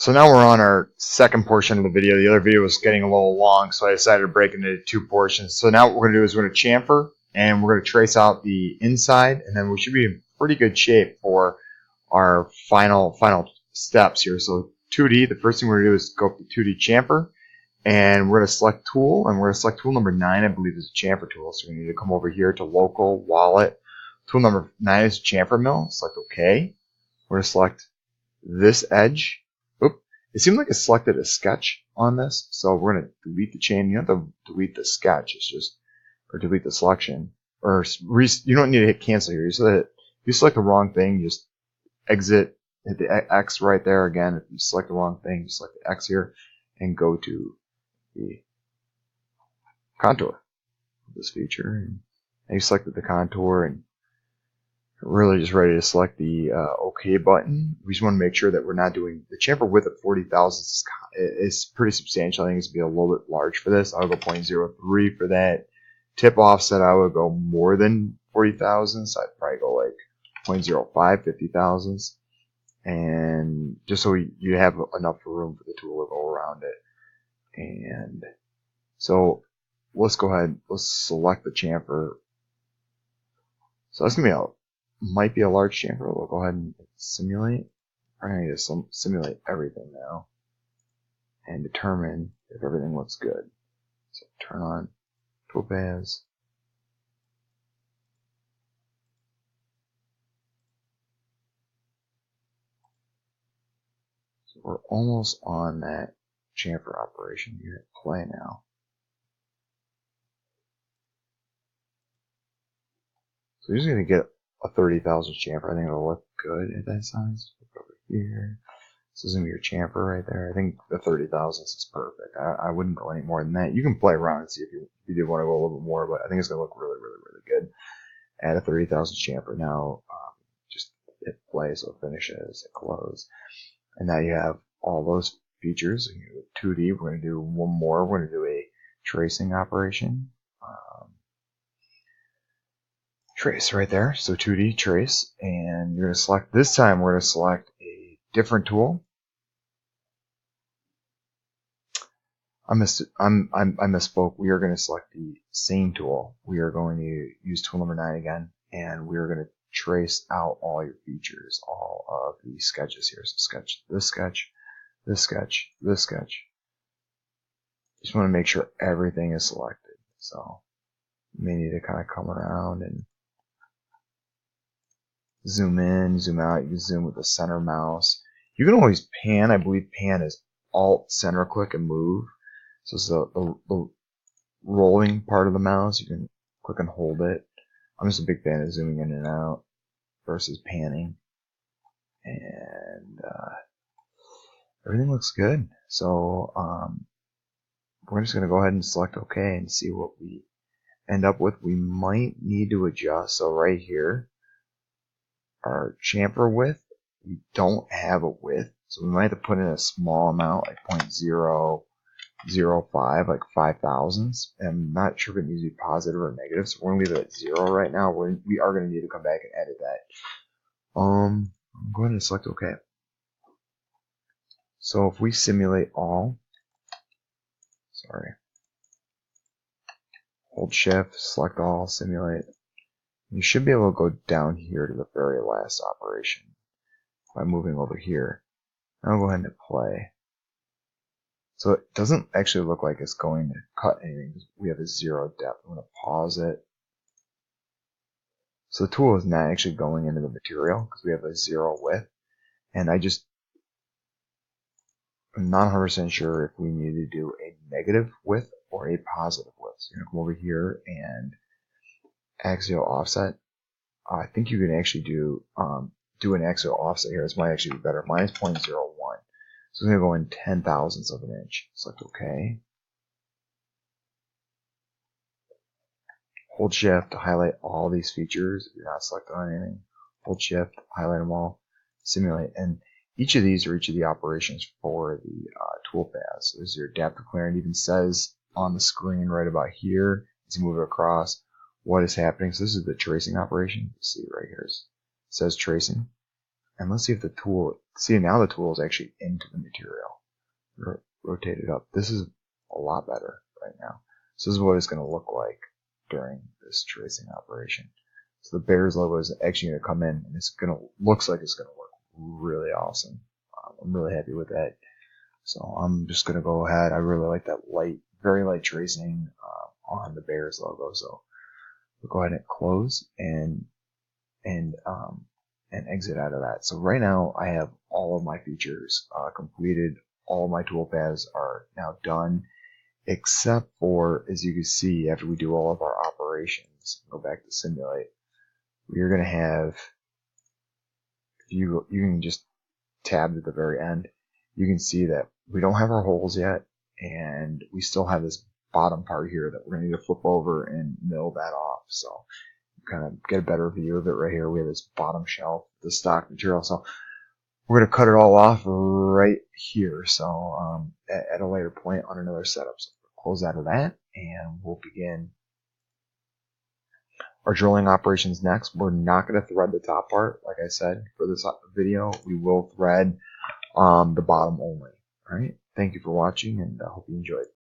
So now we're on our second portion of the video. The other video was getting a little long, so I decided to break it into two portions. So now what we're going to do is we're going to chamfer, and we're going to trace out the inside, and then we should be in pretty good shape for our final steps here. So 2D, the first thing we're going to do is go up to 2D chamfer, and we're going to select tool, and we're going to select tool number 9, I believe is a chamfer tool. So we need to come over here to local, wallet. Tool number 9 is chamfer mill. Select OK. We're going to select this edge. It seemed like it selected a sketch on this, so we're going to delete the chain. You don't have to delete the sketch, it's just, or delete the selection. Or you don't need to hit cancel here. If you select the wrong thing, you just exit, hit the X right there again. If you select the wrong thing, you select the X here, and go to the contour of this feature. And you selected the contour, and really just ready to select the OK button. We just want to make sure that we're not doing the chamfer width of 40 thousandths is pretty substantial. I think it's going to be a little bit large for this. I'll go 0.03 for that. Tip offset, I would go more than 40 thousandths. I'd probably go like 0.05, 50 thousandths. And just so you have enough room for the tool to go around it. And so let's go ahead, let's select the chamfer. So that's going to be might be a large chamfer. We'll go ahead and simulate. I'm going to need to simulate everything now and determine if everything looks good. So turn on toolpaths. So we're almost on that chamfer operation. You hit play now. So you're just going to get a 30,000 chamfer. I think it'll look good at that size. Look over here. This is going to be your chamfer right there. I think the 30,000 is perfect. I wouldn't go any more than that. You can play around and see if you do want to go a little bit more, but I think it's going to look really, really, really good at a 30,000 chamfer. Now, just hit play so it finishes, it close. And now you have all those features. 2D, we're going to do one more. We're going to do a tracing operation. Trace right there, so 2D trace, and you're going to select, this time we're going to select a different tool. I misspoke. We are going to select the same tool. We are going to use tool number 9 again, and we are going to trace out all your features, all of the sketches here. So sketch, this sketch, this sketch, this sketch. Just want to make sure everything is selected. So you may need to kind of come around and zoom in, zoom out. You can zoom with the center mouse. You can always pan. I believe pan is Alt center click and move. So it's the rolling part of the mouse. You can click and hold it. I'm just a big fan of zooming in and out versus panning. And everything looks good. So we're just going to go ahead and select OK and see what we end up with. We might need to adjust. So right here, our chamfer width, we don't have a width, so we might have to put in a small amount, like 0.005, like 5 thousandths. I'm not sure if it needs to be positive or negative, so we're going to leave it at 0 right now. We are going to need to come back and edit that. I'm going to select OK. So if we simulate all, hold shift, select all, simulate. You should be able to go down here to the very last operation by moving over here. I'll go ahead and play. So it doesn't actually look like it's going to cut anything. We have a 0 depth. I'm going to pause it. So the tool is not actually going into the material because we have a 0 width. And I'm not 100% sure if we need to do a negative width or a positive width. So you're going to come over here and axial offset. I think you can actually do an axial offset here. This might actually be better. Mine is 0.01. So I'm going to go in 10 thousandths of an inch. Select OK. Hold shift to highlight all these features. If you're not selected on anything, hold shift, highlight them all, simulate. And each of these are each of the operations for the toolpath. So there's your adaptive clear. It even says on the screen right about here, as you move it across, what is happening. So this is the tracing operation. You see right here, it says tracing. And let's see if the tool, see now the tool is actually into the material. Rotate it up. This is a lot better right now. So this is what it's going to look like during this tracing operation. So the Bears logo is actually going to come in, and it's going to looks like it's going to look really awesome. I'm really happy with that. So I'm just going to go ahead. I really like that light, very light tracing on the Bears logo. So we'll go ahead and close and exit out of that. So right now I have all of my features completed. All of my toolpaths are now done, except for, as you can see, after we do all of our operations, go back to simulate, we're going to have, you can just tab at the very end, you can see that we don't have our holes yet, and we still have this bottom part here that we're going to need to flip over and mill that off. So kind of get a better view of it right here. We have this bottom shelf, the stock material. So we're going to cut it all off right here. So at a later point on another setup. So we'll close out of that, and we'll begin our drilling operations next. We're not going to thread the top part, like I said, for this video. We will thread the bottom only. All right. Thank you for watching, and I hope you enjoyed.